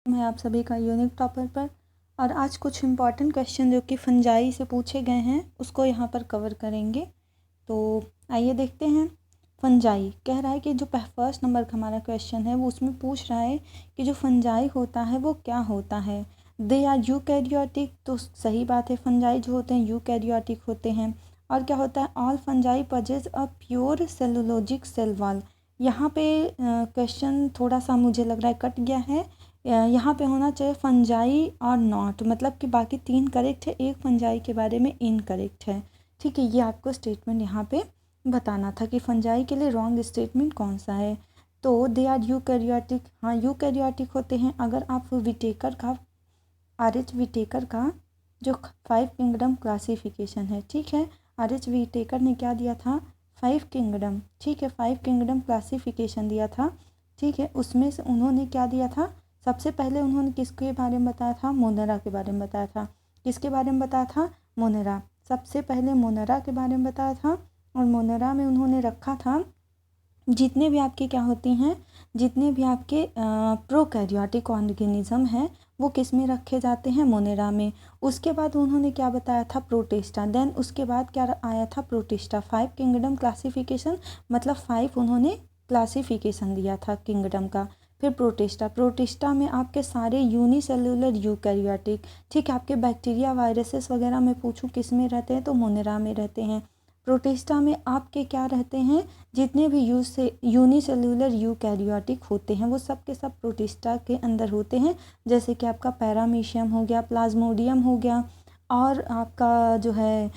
मैं आप सभी का यूनिक टॉपर पर। और आज कुछ इम्पॉर्टेंट क्वेश्चन जो कि फंजाई से पूछे गए हैं उसको यहाँ पर कवर करेंगे। तो आइए देखते हैं। फंजाई कह रहा है कि जो फर्स्ट नंबर का हमारा क्वेश्चन है वो उसमें पूछ रहा है कि जो फंजाई होता है वो क्या होता है। दे आर यूकैरियोटिक, तो सही बात है, फंजाई जो होते हैं यूकैरियोटिक होते हैं। और क्या होता है, all fungi possess a pure cellulosic cell wall. यहाँ पे क्वेश्चन थोड़ा सा मुझे लग रहा है कट गया है। यहाँ पे होना चाहिए फंजाई और नॉट, मतलब कि बाकी 3 करेक्ट है, एक फंजाई के बारे में इनकरेक्ट है। ठीक है, ये आपको स्टेटमेंट यहाँ पे बताना था कि फंजाई के लिए रॉन्ग स्टेटमेंट कौन सा है। तो दे आर यूकैरियोटिक, हाँ यूकैरियोटिक होते हैं। अगर आप विटेकर का आर.एच. विटेकर का जो 5 किंगडम क्लासिफिकेशन है, ठीक है, आर.एच. विटेकर ने क्या दिया था, 5 किंगडम, ठीक है, 5 किंगडम क्लासिफिकेशन दिया था। ठीक है, उसमें से उन्होंने क्या दिया था, सबसे पहले उन्होंने किसके बारे में बताया था, मोनेरा के बारे में बताया था। किसके बारे में बताया था, मोनेरा, सबसे पहले मोनेरा के बारे में बताया था। और मोनेरा में उन्होंने रखा था जितने भी आपके क्या होती हैं, जितने भी आपके प्रोकैरियोटिक ऑर्गेनिज्म हैं वो किस में रखे जाते हैं, मोनेरा में। उसके बाद उन्होंने क्या बताया था, प्रोटिस्टा। देन उसके बाद क्या आया था, प्रोटिस्टा। 5 किंगडम क्लासिफिकेशन, मतलब 5 उन्होंने क्लासिफिकेशन दिया था किंगडम का। फिर प्रोटिस्टा में आपके सारे यूनिसेलुलर यूकैरियोटिक, ठीक है, आपके बैक्टीरिया वायरसेस वगैरह मैं पूछूं किस में रहते हैं तो मोनेरा में रहते हैं। प्रोटिस्टा में आपके क्या रहते हैं, जितने भी यूनिसेलुलर यूकैरियोटिक होते हैं वो सब के सब प्रोटिस्टा के अंदर होते हैं। जैसे कि आपका पैरामीशियम हो गया, प्लाज्मोडियम हो गया, और आपका जो है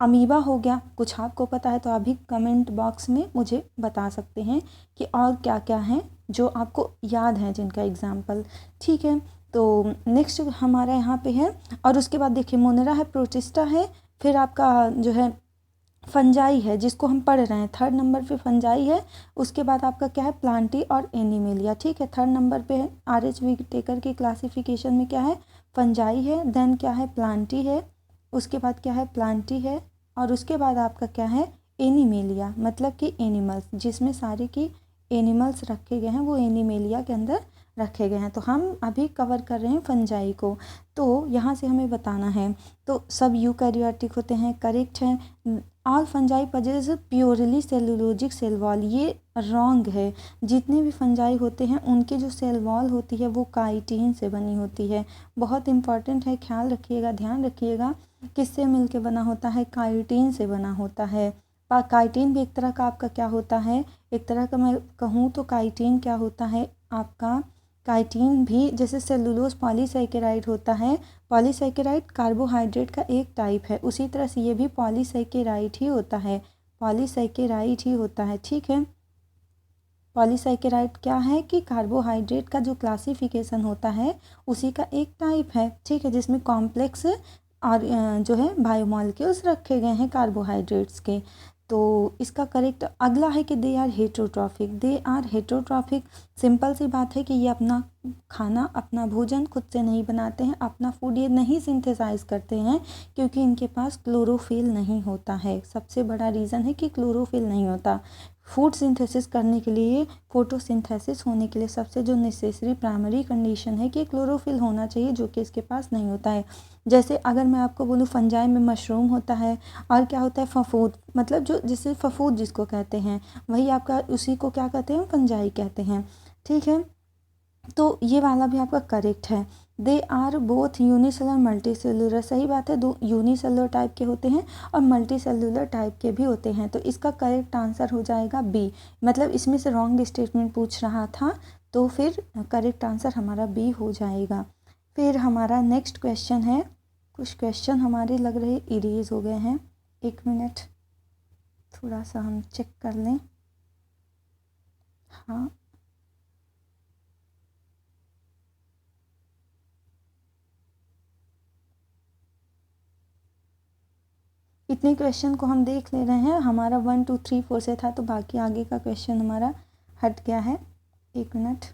अमीबा हो गया। कुछ आपको पता है तो आप भी कमेंट बॉक्स में मुझे बता सकते हैं कि और क्या क्या हैं जो आपको याद हैं जिनका एग्जाम्पल। ठीक है, तो नेक्स्ट हमारा यहाँ पे है। और उसके बाद देखिए, मोनेरा है, प्रोटिस्टा है, फिर आपका जो है फंजाई है जिसको हम पढ़ रहे हैं, 3rd नंबर पे फंजाई है। उसके बाद आपका क्या है, प्लांटी और एनिमेलिया। ठीक है, 3rd नंबर पे आर.एच. विटेकर की क्लासिफिकेशन में क्या है, फंजाई है, देन क्या है, प्लांटी है, उसके बाद क्या है, प्लांटी है, और उसके बाद आपका क्या है, एनिमेलिया, मतलब कि एनिमल्स, जिसमें सारे की एनिमल्स रखे गए हैं वो एनिमेलिया के अंदर रखे गए हैं। तो हम अभी कवर कर रहे हैं फंजाई को। तो यहाँ से हमें बताना है, तो सब यूकैरियोटिक होते हैं, करेक्ट है। All fungi possess purely cellulosic cell wall, ये रॉन्ग है। जितने भी फंजाई होते हैं उनकी जो सेल वॉल होती है वो काइटिन से बनी होती है। बहुत इंपॉर्टेंट है, ख्याल रखिएगा, ध्यान रखिएगा, किससे मिलके बना होता है, काइटिन से बना होता है। काइटिन भी एक तरह का आपका क्या होता है, एक तरह का मैं कहूँ तो काइटिन क्या होता है आपका, काइटिन भी जैसे सेलुलोज पॉलीसैकेराइड होता है, पॉलीसैकेराइड कार्बोहाइड्रेट का एक टाइप है, उसी तरह से ये भी पॉलीसैकेराइड ही होता है, पॉलीसैकेराइड ही होता है। ठीक है, पॉलीसैकेराइड क्या है कि कार्बोहाइड्रेट का जो क्लासिफिकेशन होता है उसी का एक टाइप है। ठीक है, जिसमें कॉम्प्लेक्स और जो है बायोमॉलिक्यूल्स रखे गए हैं कार्बोहाइड्रेट्स के। तो इसका करेक्ट अगला है कि they are heterotrophic, they are heterotrophic. Simple सी बात है कि ये अपना खाना, अपना भोजन खुद से नहीं बनाते हैं, अपना फूड ये नहीं सिंथेसाइज करते हैं, क्योंकि इनके पास क्लोरोफिल नहीं होता है। सबसे बड़ा रीज़न है कि क्लोरोफिल नहीं होता। फूड सिंथेसिस करने के लिए, फोटोसिंथेसिस होने के लिए सबसे जो नेसेसरी प्राइमरी कंडीशन है कि क्लोरोफिल होना चाहिए, जो कि इसके पास नहीं होता है। जैसे अगर मैं आपको बोलूँ फंजाई में मशरूम होता है, और क्या होता है, फफूद, मतलब जो जिसे फफूद जिसको कहते हैं वही आपका, उसी को क्या कहते हैं, फंजाई कहते हैं। ठीक है, तो ये वाला भी आपका करेक्ट है। They are both unicellular multi cellular, सही बात है, 2 यूनिसेलुलर टाइप के होते हैं और मल्टी सेलुलर टाइप के भी होते हैं। तो इसका करेक्ट आंसर हो जाएगा बी, मतलब इसमें से रॉन्ग स्टेटमेंट पूछ रहा था तो फिर करेक्ट आंसर हमारा बी हो जाएगा। फिर हमारा नेक्स्ट क्वेश्चन है, कुछ क्वेश्चन हमारे लग रहे इरेज हो गए हैं, 1 मिनट थोड़ा सा हम चेक कर लें। हाँ, इतने क्वेश्चन को हम देख ले रहे हैं, हमारा 1 2 3 4 से था तो बाकी आगे का क्वेश्चन हमारा हट गया है। 1 मिनट,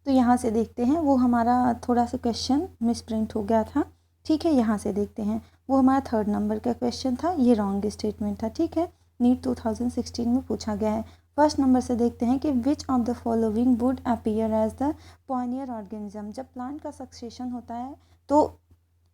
तो यहाँ से देखते हैं, वो हमारा थोड़ा सा क्वेश्चन मिसप्रिंट हो गया था। ठीक है, यहाँ से देखते हैं, वो हमारा 3rd नंबर का क्वेश्चन था, ये रॉन्ग स्टेटमेंट था। ठीक है, नीट 2016 में पूछा गया है। फर्स्ट नंबर से देखते हैं कि which of the following would appear as the pioneer organism. जब प्लांट का सक्सेशन होता है तो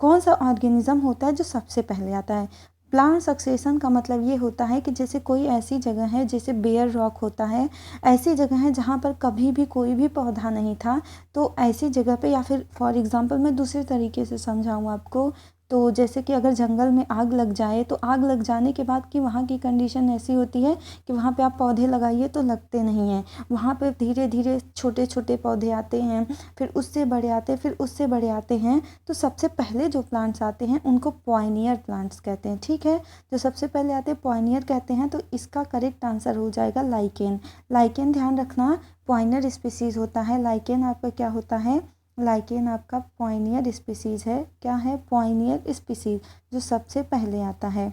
कौन सा ऑर्गेनिज्म होता है जो सबसे पहले आता है। प्लांट सक्सेशन का मतलब ये होता है कि जैसे कोई ऐसी जगह है, जैसे बेयर रॉक होता है, ऐसी जगह है जहाँ पर कभी भी कोई भी पौधा नहीं था, तो ऐसी जगह पे, या फिर फॉर एग्जांपल मैं दूसरे तरीके से समझाऊँ आपको, तो जैसे कि अगर जंगल में आग लग जाए तो आग लग जाने के बाद कि वहाँ की कंडीशन ऐसी होती है कि वहाँ पे आप पौधे लगाइए तो लगते नहीं हैं, वहाँ पे धीरे धीरे छोटे छोटे पौधे आते हैं, फिर उससे बड़े आते हैं, फिर उससे बड़े आते हैं। तो सबसे पहले जो प्लांट्स आते हैं उनको पॉइनियर प्लांट्स कहते हैं। ठीक है, जो सबसे पहले आते हैं पॉइनियर कहते हैं। तो इसका करेक्ट आंसर हो जाएगा लाइकेन। लाइकेन ध्यान रखना पॉइनियर स्पीसीज होता है। लाइकेन आपका क्या होता है, लाइकेन आपका पॉइनियर स्पीसीज है। क्या है, पॉइनियर स्पीसीज, जो सबसे पहले आता है,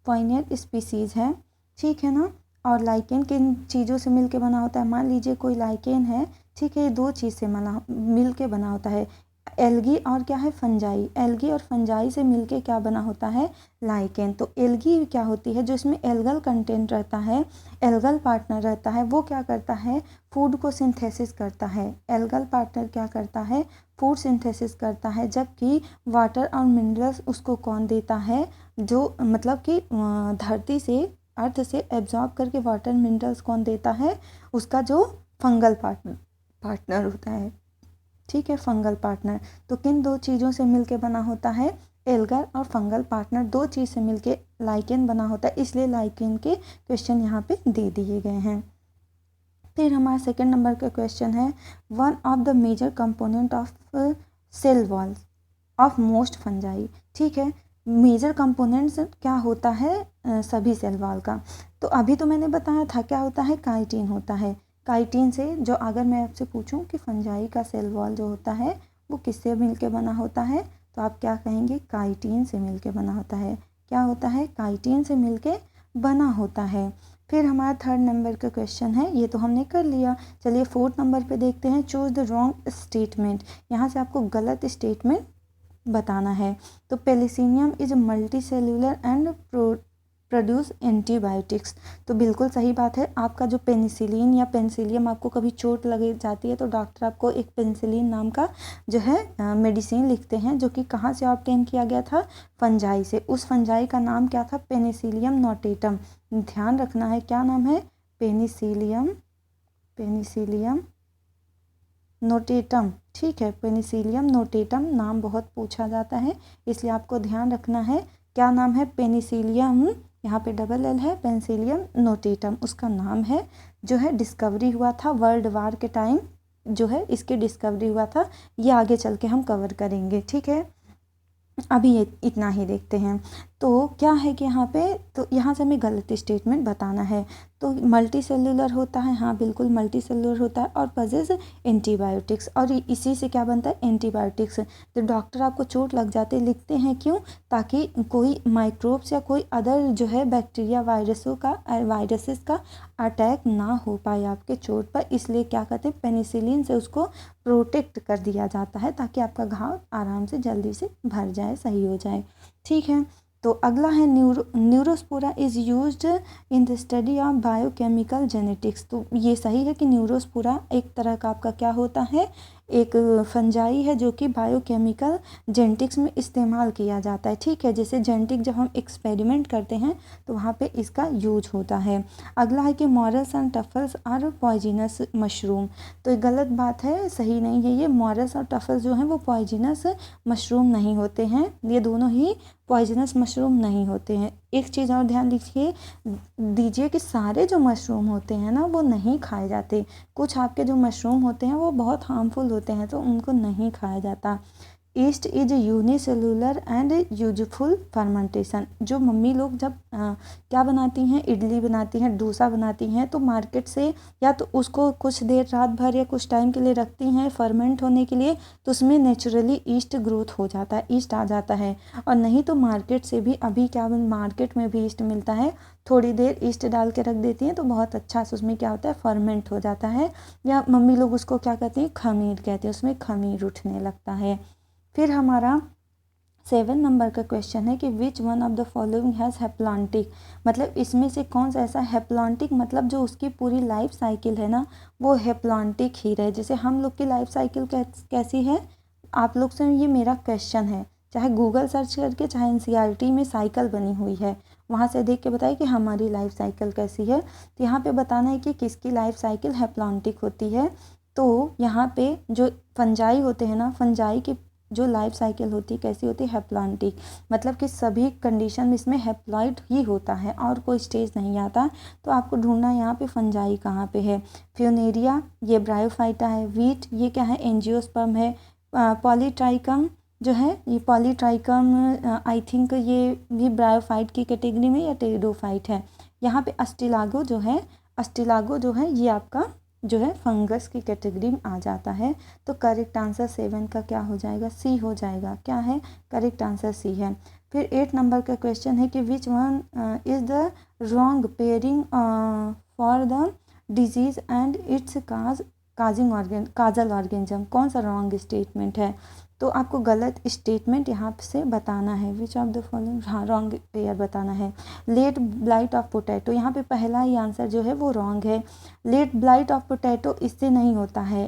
पॉइनियर स्पीसीज है। ठीक है ना। और लाइकेन किन चीज़ों से मिलके बना होता है, मान लीजिए कोई लाइकेन है, ठीक है, ये दो चीज़ से मिल के बना होता है, एल्गी और क्या है, फंजाई। एल्गी और फंजाई से मिलके क्या बना होता है, लाइकेन। तो एल्गी क्या होती है, जो इसमें एल्गल कंटेंट रहता है, एल्गल पार्टनर रहता है, वो क्या करता है, फूड को सिंथेसिस करता है। एल्गल पार्टनर क्या करता है, फूड सिंथेसिस करता है, जबकि वाटर और मिनरल्स उसको कौन देता है, जो मतलब कि धरती से, अर्थ से एब्जॉर्ब करके वाटर मिनरल्स कौन देता है, उसका जो फंगल पार्टनर होता है। ठीक है, फंगल पार्टनर। तो किन दो चीज़ों से मिलके बना होता है, एल्गल और फंगल पार्टनर, दो चीज़ से मिलके लाइकेन बना होता है, इसलिए लाइकेन के क्वेश्चन यहाँ पे दे दिए गए हैं। फिर हमारा सेकंड नंबर का क्वेश्चन है, one of the major component of cell wall of most fungi. ठीक है, मेजर कंपोनेंट्स क्या होता है सभी सेल वॉल का। तो अभी तो मैंने बताया था क्या होता है, काइटिन होता है। काइटिन से, जो अगर मैं आपसे पूछूं कि फंजाई का सेल वॉल जो होता है वो किससे मिलके बना होता है, तो आप क्या कहेंगे, काइटिन से मिलके बना होता है। क्या होता है, काइटिन से मिलके बना होता है। फिर हमारा थर्ड नंबर का क्वेश्चन है, ये तो हमने कर लिया। चलिए फोर्थ नंबर पे देखते हैं, चूज द रॉन्ग स्टेटमेंट। यहाँ से आपको गलत स्टेटमेंट बताना है। तो Penicillium is multi cellular and produce antibiotics. तो बिल्कुल सही बात है। आपका जो पेनिसिलिन या पेनिसिलियम आपको कभी चोट लग जाती है तो डॉक्टर आपको एक पेनिसिलिन नाम का जो है मेडिसिन लिखते हैं, जो कि कहाँ से ऑब्टेन किया गया था, फंजाई से। उस फंजाई का नाम क्या था, पेनिसिलियम नोटेटम। ध्यान रखना है, क्या नाम है, पेनिसिलियम नोटेटम। ठीक है, पेनिसिलियम नोटेटम नाम बहुत पूछा जाता है, इसलिए आपको ध्यान रखना है क्या नाम है, पेनिसिलियम, यहाँ पे डबल एल है, पेनिसिलियम नोटेटम उसका नाम है, जो है डिस्कवरी हुआ था वर्ल्ड वार के टाइम, जो है इसकी डिस्कवरी हुआ था। ये आगे चल के हम कवर करेंगे। ठीक है, अभी ये इतना ही देखते हैं। तो क्या है कि यहाँ पे, तो यहाँ से हमें गलत स्टेटमेंट बताना है। तो मल्टी सेल्यूलर होता है, हाँ बिल्कुल मल्टी सेल्यूलर होता है, और पजेस एंटीबायोटिक्स, और इसी से क्या बनता है, एंटीबायोटिक्स। तो डॉक्टर आपको चोट लग जाते लिखते हैं, क्यों, ताकि कोई माइक्रोब्स या कोई अदर जो है बैक्टीरिया वायरसेस का अटैक ना हो पाए आपके चोट पर, इसलिए क्या कहते हैं, पेनिसिलिन से उसको प्रोटेक्ट कर दिया जाता है, ताकि आपका घाव आराम से जल्दी से भर जाए, सही हो जाए। ठीक है, तो अगला है Neurospora is used in the study of biochemical genetics. तो ये सही है कि न्यूरोस्पोरा एक तरह का आपका क्या होता है, एक फंजाई है, जो कि बायोकेमिकल जेनेटिक्स में इस्तेमाल किया जाता है। ठीक है, जैसे जेनेटिक जब हम एक्सपेरिमेंट करते हैं तो वहाँ पे इसका यूज होता है। अगला है कि morels and truffles are poisonous mushroom. तो ये गलत बात है, सही नहीं है। ये मॉरल्स और टफल्स जो हैं वो पॉइजनस मशरूम नहीं होते हैं, ये दोनों ही पॉइजनस मशरूम नहीं होते हैं। एक चीज़ और ध्यान दीजिए कि सारे जो मशरूम होते हैं ना वो नहीं खाए जाते, कुछ आपके जो मशरूम होते हैं वो बहुत हार्मफुल होते हैं, तो उनको नहीं खाया जाता। East is unicellular and useful fermentation. जो मम्मी लोग जब क्या बनाती हैं, इडली बनाती हैं, डोसा बनाती हैं, तो मार्केट से या तो उसको कुछ देर रात भर या कुछ टाइम के लिए रखती हैं फर्मेंट होने के लिए, तो उसमें नेचुरली ईस्ट ग्रोथ हो जाता है, ईस्ट आ जाता है। और नहीं तो मार्केट से भी, अभी क्या मार्केट में भी ईस्ट मिलता है, थोड़ी देर ईस्ट डाल के रख देती हैं तो बहुत अच्छा से उसमें क्या होता है, फर्मेंट हो जाता है। या मम्मी लोग उसको क्या कहते हैं, खमीर कहते हैं, उसमें खमीर उठने लगता है। फिर हमारा 7 नंबर का क्वेश्चन है कि which one of the following has haplontic, मतलब इसमें से कौन सा ऐसा हैप्लॉन्टिक, मतलब जो उसकी पूरी लाइफ साइकिल है ना वो हैप्लॉन्टिक ही रहे। जैसे हम लोग की लाइफ साइकिल कैसी है, आप लोग से ये मेरा क्वेश्चन है, चाहे गूगल सर्च करके चाहे एनसीईआरटी में साइकिल बनी हुई है वहाँ से देख के बताइए कि हमारी लाइफ साइकिल कैसी है। तो यहाँ पे बताना है कि किसकी लाइफ साइकिल हैप्लॉन्टिक होती है। तो यहाँ पे जो फंजाई होते हैं ना, फंजाई की जो लाइफ साइकिल होती है कैसी होती है, हैप्लॉन्टिक, मतलब कि सभी कंडीशन में इसमें हैप्लॉइड ही होता है और कोई स्टेज नहीं आता। तो आपको ढूंढना है यहाँ पे फंजाई कहाँ पे है। फ्यूनेरिया ये ब्रायोफाइटा है, वीट ये क्या है, एंजियोस्पर्म है, पॉलीट्राइकम जो है ये पॉलीट्राइकम आई थिंक ये भी ब्रायोफाइट की कैटेगरी में या टेरिडोफाइट है। यहाँ पे अस्टिलागो जो है ये आपका जो है फंगस की कैटेगरी में आ जाता है। तो करेक्ट आंसर 7 का क्या हो जाएगा, सी हो जाएगा। क्या है, करेक्ट आंसर सी है। फिर 8 नंबर का क्वेश्चन है कि which one is the wrong pairing for the disease and it's Kajal organism, कौन सा रॉन्ग स्टेटमेंट है। तो आपको गलत स्टेटमेंट यहाँ से बताना है, विच ऑफ द फॉलोइंग, हाँ रॉन्ग पेयर बताना है। लेट ब्लाइट ऑफ पोटैटो, यहाँ पे पहला ही आंसर जो है वो रॉन्ग है। लेट ब्लाइट ऑफ पोटैटो इससे नहीं होता है,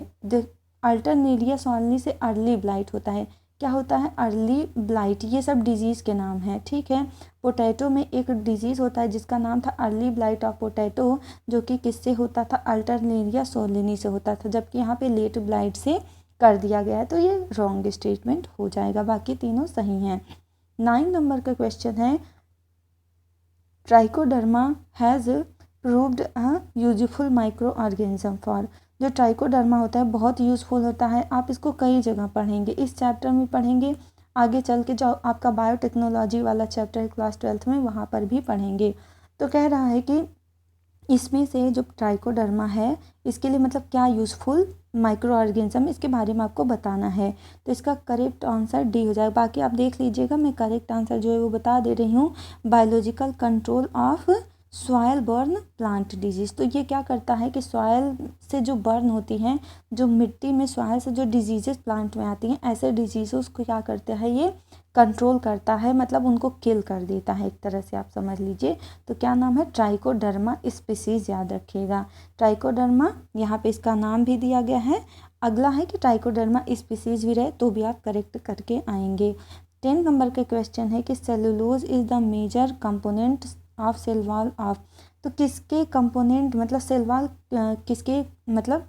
अल्टरनेरिया सॉल्नी से अर्ली ब्लाइट होता है। क्या होता है, अर्ली ब्लाइट, ये सब डिजीज़ के नाम हैं, ठीक है। पोटैटो में एक डिजीज़ होता है जिसका नाम था अर्ली ब्लाइट ऑफ पोटैटो, जो कि किससे होता था, अल्टरनेरिया सोलिनी से होता था, जबकि यहाँ पे लेट ब्लाइट से कर दिया गया है। तो ये रॉन्ग स्टेटमेंट हो जाएगा, बाकी तीनों सही हैं। 9 नंबर का क्वेश्चन है trichoderma has proved a useful micro organism for, जो ट्राइकोडर्मा होता है बहुत यूज़फुल होता है, आप इसको कई जगह पढ़ेंगे, इस चैप्टर में पढ़ेंगे, आगे चल के जो आपका बायोटेक्नोलॉजी वाला चैप्टर है क्लास 12th में वहाँ पर भी पढ़ेंगे। तो कह रहा है कि इसमें से जो ट्राइकोडर्मा है इसके लिए मतलब क्या यूज़फुल माइक्रो ऑर्गेनिज्म, इसके बारे में आपको बताना है। तो इसका करेक्ट आंसर डी हो जाएगा। बाकी आप देख लीजिएगा, मैं करेक्ट आंसर जो है वो बता दे रही हूँ, biological control of soil burn plant disease. तो ये क्या करता है कि सॉयल से जो बर्न होती हैं, जो मिट्टी में सॉयल से जो डिजीज़ेस प्लांट में आती हैं, ऐसे डिजीज़ों को क्या करता है ये कंट्रोल करता है, मतलब उनको किल कर देता है एक तरह से, आप समझ लीजिए। तो क्या नाम है, ट्राइकोडर्मा स्पीसीज़, याद रखिएगा ट्राइकोडर्मा, यहाँ पे इसका नाम भी दिया गया है। अगला है कि ट्राइकोडर्मा स्पीसीज़ भी रहे तो भी आप करेक्ट करके आएंगे। 10 नंबर का क्वेश्चन है कि cellulose is the major component of cell wall of, तो किसके कंपोनेंट, मतलब सेल वॉल किसके मतलब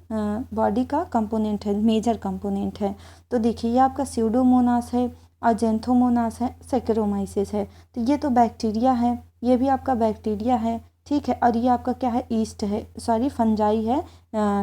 बॉडी का कंपोनेंट है, मेजर कंपोनेंट है। तो देखिए ये आपका स्यूडोमोनास है और जेंथोमोनास है, सेकेरोमाइसिस है। तो ये तो बैक्टीरिया है, ये भी आपका बैक्टीरिया है, ठीक है। और ये आपका क्या है, ईस्ट है, सॉरी फंजाई है,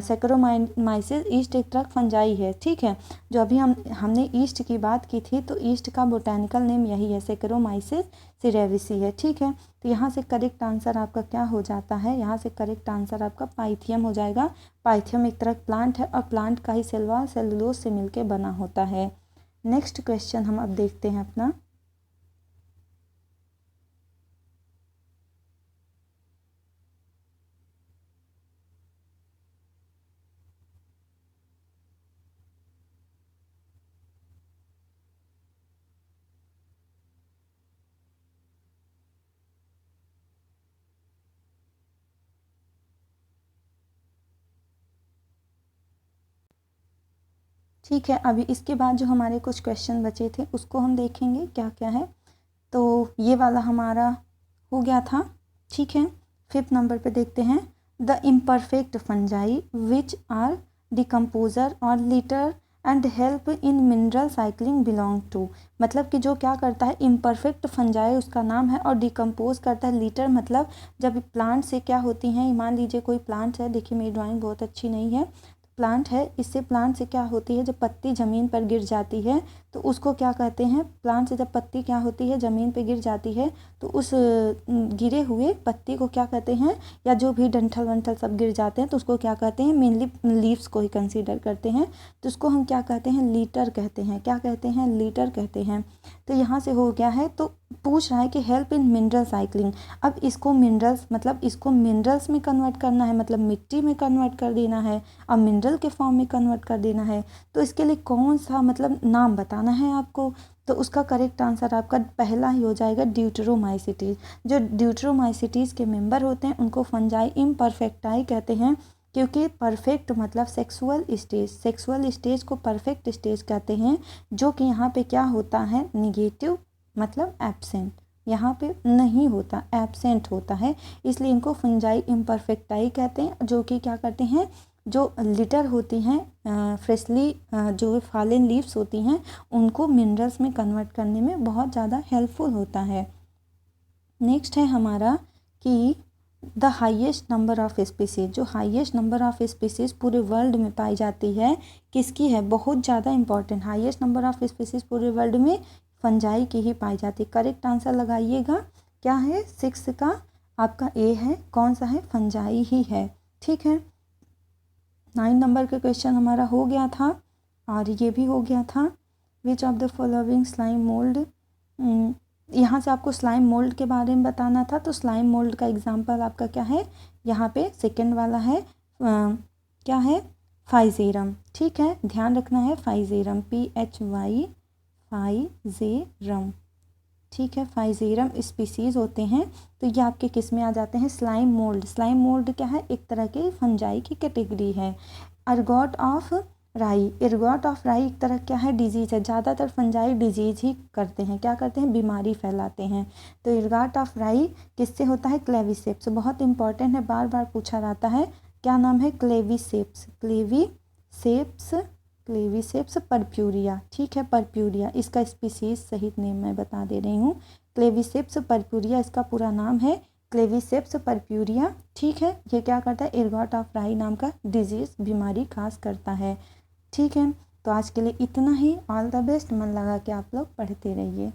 सेकेरोमाइसिस ईस्ट एक तरह फंजाई है, ठीक है। जो अभी हमने ईस्ट की बात की थी, तो ईस्ट का बोटानिकल नेम यही है, सेकेरोमाइसिस सिरेविसी है, ठीक है। तो यहाँ से करेक्ट आंसर आपका क्या हो जाता है, यहाँ से करेक्ट आंसर आपका पाइथियम हो जाएगा। पाइथियम एक तरह प्लांट है और प्लांट का ही सेल वॉल सेलुलोज से मिलकर बना होता है। नेक्स्ट क्वेश्चन हम अब देखते हैं अपना, ठीक है। अभी इसके बाद जो हमारे कुछ क्वेश्चन बचे थे उसको हम देखेंगे क्या क्या है। तो ये वाला हमारा हो गया था, ठीक है। 5th नंबर पे देखते हैं, the imperfect fungi which are decomposer और litter and help in mineral cycling belong to, मतलब कि जो क्या करता है, इम्परफेक्ट फंजाई उसका नाम है और डिकम्पोज करता है। लीटर मतलब जब प्लांट से क्या होती हैं, मान लीजिए कोई प्लांट है, देखिए मेरी ड्राइंग बहुत अच्छी नहीं है, प्लांट है, इससे प्लांट से क्या होती है, जब पत्ती ज़मीन पर गिर जाती है तो उसको क्या कहते हैं, प्लांट से जब पत्ती क्या होती है ज़मीन पे गिर जाती है तो उस गिरे हुए पत्ती को क्या कहते हैं, या जो भी डंठल वंठल सब गिर जाते हैं तो उसको क्या कहते हैं, मेनली लीव्स को ही कंसीडर करते हैं, तो उसको हम क्या कहते हैं, लीटर कहते हैं। क्या कहते हैं, लीटर कहते हैं। तो यहाँ से हो गया है। तो पूछ रहा है कि हेल्प इन मिनरल साइकिलिंग, अब इसको मिनरल्स मतलब इसको मिनरल्स में कन्वर्ट करना है, मतलब मिट्टी में कन्वर्ट कर देना है। अब मिनरल के फॉर्म में कन्वर्ट कर देना है, तो इसके लिए कौन सा मतलब नाम बताना है आपको। तो उसका करेक्ट आंसर आपका पहला ही हो जाएगा, ड्यूटेरोमाइसिटीज। जो ड्यूटेरोमाइसिटीज के मेंबर होते हैं उनको फंजाई इम्परफेक्टाई कहते हैं, क्योंकि परफेक्ट मतलब सेक्सुअल स्टेज को परफेक्ट स्टेज कहते हैं, जो कि यहाँ पे क्या होता है, निगेटिव मतलब एब्सेंट, यहाँ पे नहीं होता, एब्सेंट होता है, इसलिए इनको फंजाई इम्परफेक्टाई कहते हैं। जो कि क्या करते हैं, जो लिटर होती हैं फ्रेशली जो फॉलन लीव्स होती हैं उनको मिनरल्स में कन्वर्ट करने में बहुत ज़्यादा हेल्पफुल होता है। नेक्स्ट है हमारा कि the highest number of species, जो हाईएस्ट नंबर ऑफ स्पीसीज पूरे वर्ल्ड में पाई जाती है किसकी है, बहुत ज़्यादा important, highest number of species पूरे वर्ल्ड में फंजाई की ही पाई जाती है। करेक्ट आंसर लगाइएगा, क्या है 6 का आपका ए है, कौन सा है, फंजाई ही है। ठीक है, 9 नंबर का क्वेश्चन हमारा हो गया था और ये भी हो गया था। विच of the following slime mould, यहाँ से आपको स्लाइम मोल्ड के बारे में बताना था, तो स्लाइम मोल्ड का एग्जांपल आपका क्या है, यहाँ पे सेकंड वाला है, क्या है, फाइजेरम। ठीक है, ध्यान रखना है, फाइजेरम, PHY फाइजेरम। ठीक है, फाइजेरम स्पीसीज होते हैं, तो ये आपके किस में आ जाते हैं, स्लाइम मोल्ड। स्लाइम मोल्ड क्या है, एक तरह के फंजाई की कैटेगरी है। अर्गोट ऑफ राई, एर्गोट ऑफ राई एक तरह क्या है, डिजीज़ है। ज़्यादातर फंजाई डिजीज ही करते हैं, क्या करते हैं, बीमारी फैलाते हैं। तो एर्गोट ऑफ राई किससे होता है, क्लेविसेप्स, बहुत इंपॉर्टेंट है, बार बार पूछा जाता है, क्या नाम है, क्लेविसेप्स, क्लेविसेप्स परप्यूरिया। ठीक है, परप्यूरिया इसका स्पीसीज सहित नेम मैं बता दे रही हूँ, क्लेविसेप्स परप्यूरिया इसका पूरा नाम है, क्लेविसेप्स परप्यूरिया। ठीक है, ये क्या करता है, एर्गोट ऑफ राई नाम का डिजीज़, बीमारी खास करता है। ठीक है, तो आज के लिए इतना ही। ऑल द बेस्ट, मन लगा के आप लोग पढ़ते रहिए।